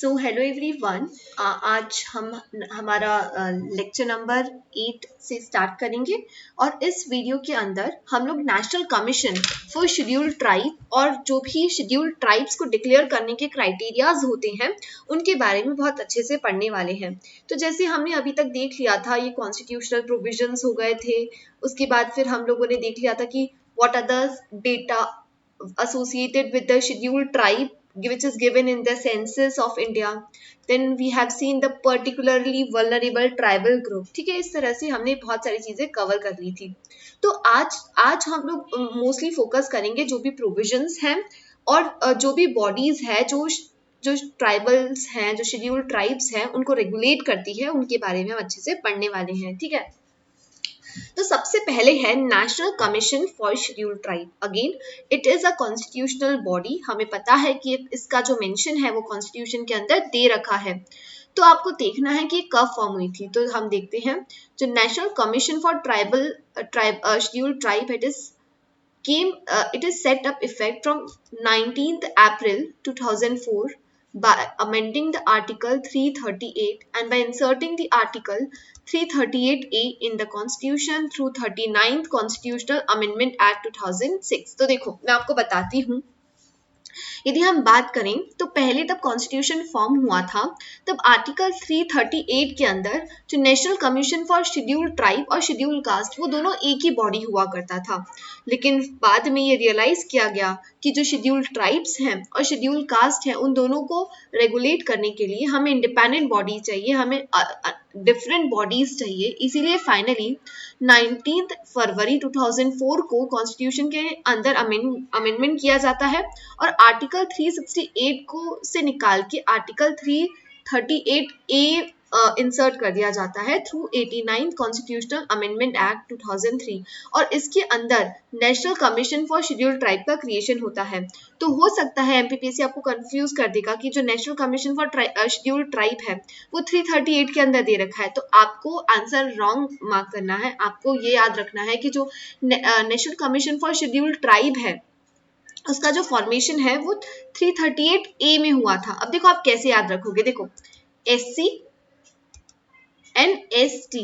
So hello everyone, आज हम हमारा लेक्चर नंबर 8 से स्टार्ट करेंगे और इस वीडियो के अंदर हम लोग national commission for scheduled tribe और जो भी शेड्यूल्ड ट्राइब्स को डिक्लेयर करने के क्राइटेरियाज होते हैं उनके बारे में बहुत अच्छे से पढ़ने वाले हैं। तो जैसे हमने अभी तक देख लिया था, ये कॉन्स्टिट्यूशनल प्रोविजंस हो गए थे। उसके बाद फिर हम लोगों ने देख लिया था कि what are the data associated with the scheduled tribe which is given in the census of India. Then we have seen the particularly vulnerable tribal group. ठीक है, इस तरह से हमने बहुत सारी चीजें कवर कर ली थी। तो आज हम लोग मोस्टली फोकस करेंगे जो भी प्रोविजंस हैं और जो भी बॉडीज है जो ट्राइबल्स हैं, जो शेड्यूल्ड ट्राइब्स हैं, उनको रेगुलेट करती है, उनके बारे में हम अच्छे से पढ़ने वाले हैं। ठीक है, तो सबसे पहले है national commission for scheduled tribe. Again it is a constitutional body. हमें पता है कि इसका जो मेंशन है वो कॉन्स्टिट्यूशन के अंदर दे रखा है। तो आपको देखना है कि कब फॉर्म हुई थी। तो हम देखते हैं, जो national commission for scheduled tribe it is set up effect from 19th April 2004 by amending the Article 338 and by inserting the Article 338A in the Constitution through 39th Constitutional Amendment Act 2006। तो देखो मैं आपको बताती हूँ, यदि हम बात करें तो पहले तब कॉन्स्टिट्यूशन फॉर्म हुआ था, तब आर्टिकल 338 के अंदर जो national commission for scheduled tribe और शेड्यूल्ड कास्ट वो दोनों एक ही बॉडी हुआ करता था। लेकिन बाद में ये रियलाइज किया गया कि जो शेड्यूल्ड ट्राइब्स हैं और शेड्यूल्ड कास्ट हैं उन दोनों को रेगुलेट करने के लिए हमें इंडिपेंडेंट बॉडी चाहिए, हमें डिफरेंट बॉडीज चाहिए। इसीलिए फाइनली 19 फरवरी 2004 को कॉन्स्टिट्यूशन के अंदर अमेंडमेंट किया जाता है और आर्टिकल 368 को से निकाल के आर्टिकल 338A इंसर्ट कर दिया जाता है थ्रू 89 कॉन्स्टिट्यूशनल अमेंडमेंट एक्ट 2003 और इसके अंदर national commission for scheduled tribe का क्रिएशन होता है। तो हो सकता है एमपीपीएससी आपको कंफ्यूज कर देगा कि जो national commission for scheduled tribe है वो 338 के अंदर दे रखा है। तो आपको आंसर रॉन्ग मार्क करना है। आपको ये याद रखना है कि जो national commission for scheduled tribe है उसका जो फॉर्मेशन है वो 338A में हुआ था। अब देखो आप कैसे याद रखोगे। देखो SC एंड ST,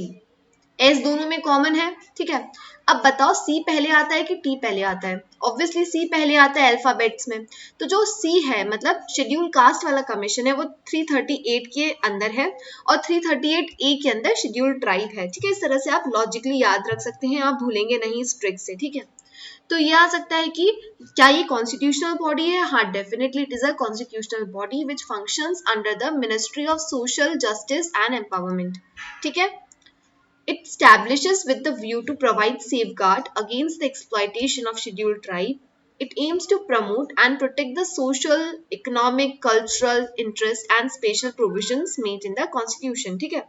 S दोनों में कॉमन है। ठीक है, अब बताओ C पहले आता है कि T पहले आता है? ऑब्वियसली C पहले आता है अल्फाबेट्स में। तो जो C है मतलब शेड्यूल कास्ट वाला कमीशन है वो 338 के अंदर है और 338A के अंदर शेड्यूल ट्राइब है। ठीक है, इस तरह से आप लॉजिकली याद रख सकते हैं, आप भूलेंगे नहीं इस ट्रिक से। ठीक है, तो ये आ सकता है कि क्या ये कॉन्स्टिट्यूशनल बॉडी है? हाँ, definitely it is a constitutional body which functions under the ministry of social justice and empowerment. ठीक है, it establishes with the view to provide safeguard against the exploitation of scheduled tribe. It aims to promote and protect the social, economic, cultural interest and special provisions made in the constitution। ठीक है,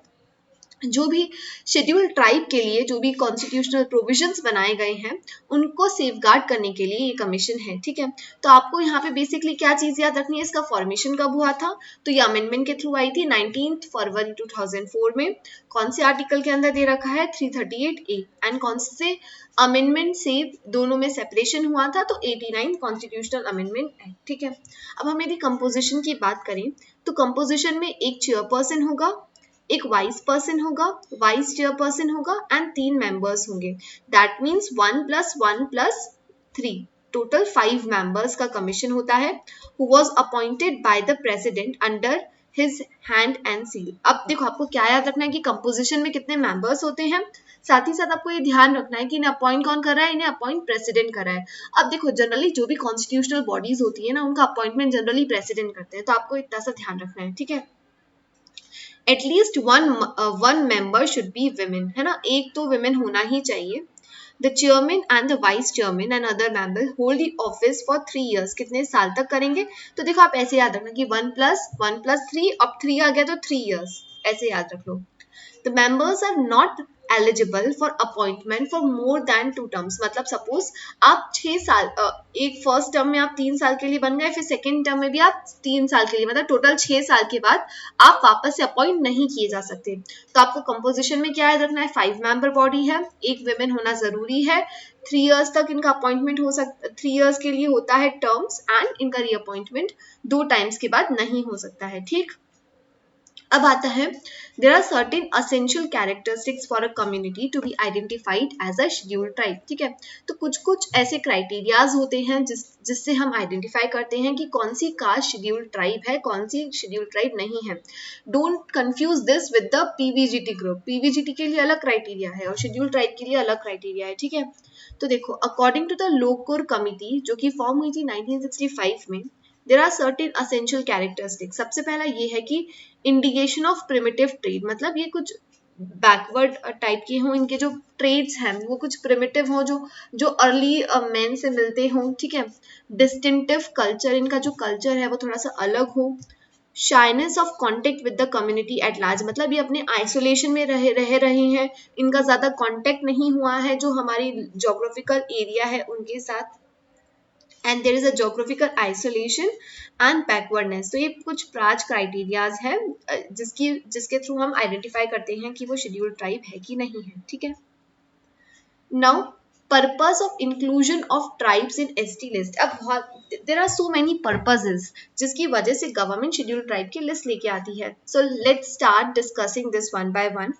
जो भी scheduled tribe के लिए जो भी constitutional provisions बनाए गए हैं उनको सेफगार्ड करने के लिए ये कमीशन है। ठीक है, तो आपको यहाँ पे बेसिकली क्या चीज याद रखनी है, इसका फॉर्मेशन कब हुआ था? तो ये अमेंडमेंट के थ्रू आई थी 19 फरवरी 2004 में। कौन से आर्टिकल के अंदर दे रखा है? 338A। एंड कौन से अमेंडमेंट से दोनों में सेपरेशन हुआ था? तो 89 कॉन्स्टिट्यूशनल अमेंडमेंट एक्ट। ठीक है, अब हम यदि कंपोजिशन की बात करें तो कंपोजिशन में एक चेयरपर्सन होगा, एक वाइस पर्सन होगा, वाइस चेयरपर्सन होगा एंड 3 मेंबर्स होंगे। दैट मीन्स 1 + 1 + 3, टोटल 5 मेंबर्स का कमीशन होता है, who was appointed by the president under his hand and seal. अब देखो आपको क्या याद रखना है कि कंपोजिशन में कितने मेंबर्स होते हैं, साथ ही साथ आपको ये ध्यान रखना है कि इन्हें अपॉइंट कौन कर रहा है? इन्हें अपॉइंट प्रेसिडेंट कर रहा है। अब देखो जनरली जो भी कॉन्स्टिट्यूशनल बॉडीज होती है ना उनका अपॉइंटमेंट जनरली प्रेसिडेंट करते हैं, तो आपको इतना सा ध्यान रखना है। ठीक है, At least one member should be women, है ना, एक तो women होना ही चाहिए। The chairman and the vice chairman and other members hold the office for 3 years। कितने साल तक करेंगे? तो देखो आप ऐसे याद रखना कि 1 + 1 + 3, अब 3 आ गया तो 3 years, ऐसे याद रख लो। The members are not eligible for appointment for more than 2 terms. मतलब सपोज आप 6 साल एक फर्स्ट टर्म में आप 3 साल के लिए बन गए, फिर सेकेंड टर्म में भी आप 3 साल के लिए, मतलब टोटल 6 साल के बाद आप वापस से अपॉइंट नहीं किए जा सकते। तो आपको कंपोजिशन में क्या याद रखना है, 5 मेंबर बॉडी है, एक विमेन होना जरूरी है, 3 इयर्स तक इनका अपॉइंटमेंट हो सकता, 3 इयर्स के लिए होता है टर्म्स, एंड इनका रीअपॉइंटमेंट 2 टाइम्स के बाद नहीं हो सकता है। ठीक, अब आता है there are certain essential characteristics for a community to be identified as a scheduled tribe. ठीक है, तो कुछ कुछ ऐसे क्राइटेरियाज होते हैं जिससे हम आइडेंटिफाई करते हैं कि कौन सी कास्ट शेड्यूल्ड ट्राइब है, कौन सी शेड्यूल्ड ट्राइब नहीं है। Don't confuse this with the PVGT group. PVGT के लिए अलग क्राइटेरिया है और शेड्यूल्ड ट्राइब के लिए अलग क्राइटेरिया है। ठीक है, तो देखो according to the Lokur committee जो कि फॉर्म हुई थी 1965 में, there are certain essential characteristics. सबसे पहला ये है कि इंडिकेशन ऑफ प्रिमिटिव ट्रेड, मतलब ये कुछ बैकवर्ड टाइप के हों, इनके जो ट्रेड्स हैं वो कुछ प्रिमिटिव हो, जो अर्ली मैन से मिलते हों। ठीक है, डिस्टिंक्टिव कल्चर, इनका जो कल्चर है वो थोड़ा सा अलग हो। Shyness of contact with the community at large, मतलब ये अपने आइसोलेशन में रह रहे हैं, इनका ज्यादा कॉन्टेक्ट नहीं हुआ है जो हमारी जोग्राफिकल एरिया है उनके साथ। And there is a geographical isolation and backwardness. तो ये कुछ प्राज क्राइटेरियाज है जिसके थ्रू हम आइडेंटिफाई करते हैं कि वो शेड्यूल्ड ट्राइब है कि नहीं है। ठीक है, now purpose of inclusion of tribes in ST list. अब बहुत there are so many purposes जिसकी वजह से गवर्नमेंट शेड्यूल्ड ट्राइब की लिस्ट लेके आती है। So let's start discussing this one by one.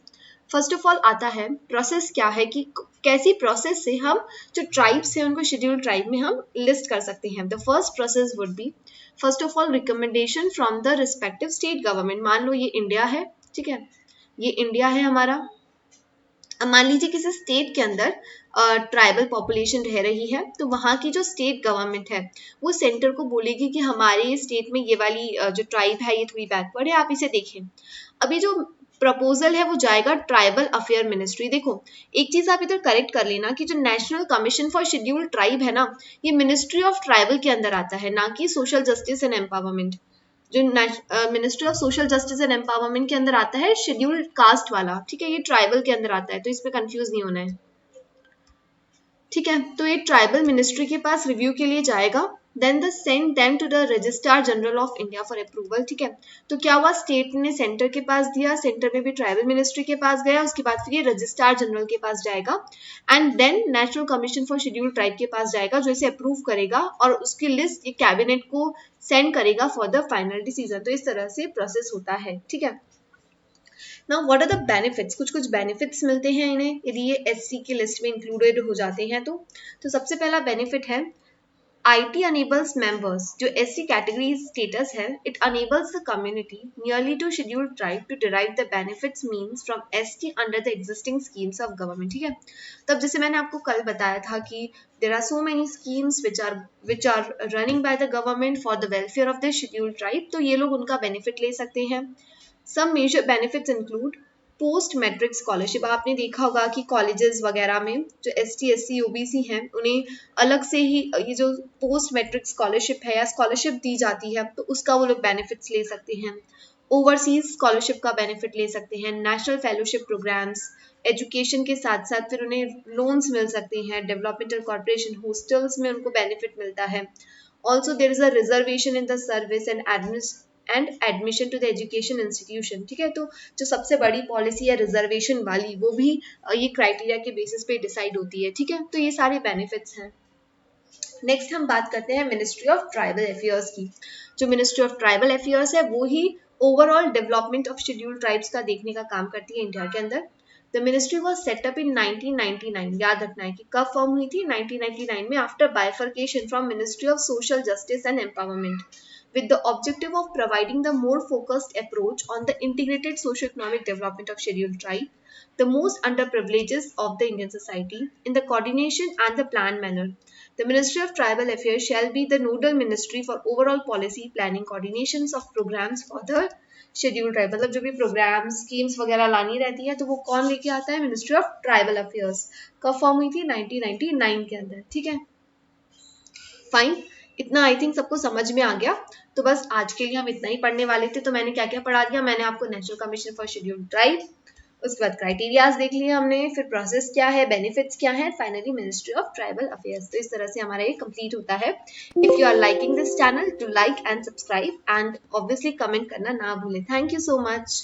First of all आता है प्रोसेस क्या है, कि कैसी प्रोसेस से हम जो ट्राइब्स हैं उनको शेड्यूल्ड ट्राइब में हम लिस्ट कर सकते हैं। The first process would be first of all recommendation from the respective state government. मान लो ये इंडिया है, ठीक है, ये इंडिया है हमारा। अब मान लीजिए किसी स्टेट के अंदर ट्राइबल पॉपुलेशन रह रही है, तो वहाँ की जो स्टेट गवर्नमेंट है वो सेंटर को बोलेगी कि हमारे स्टेट में ये वाली जो ट्राइब है ये थोड़ी बैकवर्ड है, आप इसे देखें। अभी जो प्रपोजल है वो जाएगा ट्राइबल अफेयर मिनिस्ट्री। देखो एक चीज आप इधर करेक्ट कर लेना कि जो national commission for scheduled tribe है ना, ये मिनिस्ट्री ऑफ ट्राइबल के अंदर आता है, ना कि सोशल जस्टिस एंड एम्पावरमेंट। जो ministry of social justice and empowerment के अंदर आता है शेड्यूल्ड कास्ट वाला, ठीक है, ये ट्राइबल के अंदर आता है, तो इसमें कंफ्यूज नहीं होना है। ठीक है, तो ये ट्राइबल मिनिस्ट्री के पास रिव्यू के लिए जाएगा, then the send them to the registrar general of India for approval. ठीक है, तो क्या हुआ, स्टेट ने सेंटर के पास दिया, सेंटर में भी ट्राइबल मिनिस्ट्री के पास गया, उसके बाद फिर ये रजिस्ट्रार जनरल के पास जाएगा, and then national commission for scheduled tribe के पास जाएगा जो इसे अप्रूव करेगा, और उसकी लिस्ट ये कैबिनेट को सेंड करेगा फॉर द फाइनल डिसीजन। तो इस तरह से प्रोसेस होता है। ठीक है, now what are the benefits. कुछ कुछ बेनिफिट्स मिलते हैं इन्हें यदि ये एससी की लिस्ट में इंक्लूडेड हो जाते हैं। तो सबसे पहला बेनिफिट है IT enables members, जो SC category status है, it enables the community nearly to scheduled tribe to derive the benefits means from ST under the existing schemes of government। ठीक है, तब जैसे मैंने आपको कल बताया था कि there are so many schemes which are running by the government for the welfare of the scheduled tribe, तो ये लोग उनका benefit ले सकते हैं। Some major benefits include post matric scholarship. आपने देखा होगा कि कॉलेजेस वगैरह में जो ST SC OBC हैं उन्हें अलग से ही ये जो पोस्ट मैट्रिक स्कॉलरशिप है या स्कॉलरशिप दी जाती है, तो उसका वो लोग बेनिफिट्स ले सकते हैं। ओवरसीज स्कॉलरशिप का बेनिफिट ले सकते हैं, नेशनल फेलोशिप प्रोग्राम्स, एजुकेशन के साथ साथ फिर उन्हें लोन्स मिल सकते हैं, डेवलपमेंटल कॉर्पोरेशन हॉस्टल्स में उनको बेनिफिट मिलता है। Also there is a reservation in the service and admission to the education institution. ठीक है, तो जो सबसे बड़ी पॉलिसी है रिजर्वेशन वाली, वो भी ये क्राइटेरिया के बेसिस पे डिसाइड होती है। ठीक है, तो ये सारे बेनिफिट्स हैं। नेक्स्ट हम बात करते हैं मिनिस्ट्री ऑफ ट्राइबल अफेयर्स की। जो मिनिस्ट्री ऑफ ट्राइबल अफेयर्स है वो ही overall development of scheduled tribes का देखने का काम करती है इंडिया के अंदर। The ministry was set up in 1999। याद रखना है कि कब फॉर्म हुई थी, 1999 में, after bifurcation from ministry of social justice and empowerment, with the objective of providing the more focused approach on the integrated socio-economic development of scheduled tribe, the most underprivileged of the Indian society, in the coordination and the planned manner. The Ministry of Tribal Affairs shall be the nodal ministry for overall policy planning, coordinations of programs for the scheduled tribe। मतलब जो भी programme schemes वगैरह लानी रहती है तो वो कौन लेके आता है, मिनिस्ट्री ऑफ ट्राइबल अफेयर्स। कब फॉर्म हुई थी, 1999 के अंदर। ठीक है, फाइन, इतना आई थिंक सबको समझ में आ गया। तो बस आज के लिए हम इतना ही पढ़ने वाले थे। तो मैंने क्या क्या पढ़ा दिया, मैंने आपको national commission for scheduled tribe, उसके बाद क्राइटेरियाज देख लिया हमने, फिर प्रोसेस क्या है, बेनिफिट्स क्या है, finally ministry of tribal affairs. तो इस तरह से हमारा ये कंप्लीट होता है। If you are liking this channel, to like and subscribe and obviously comment करना ना भूलें। Thank you so much.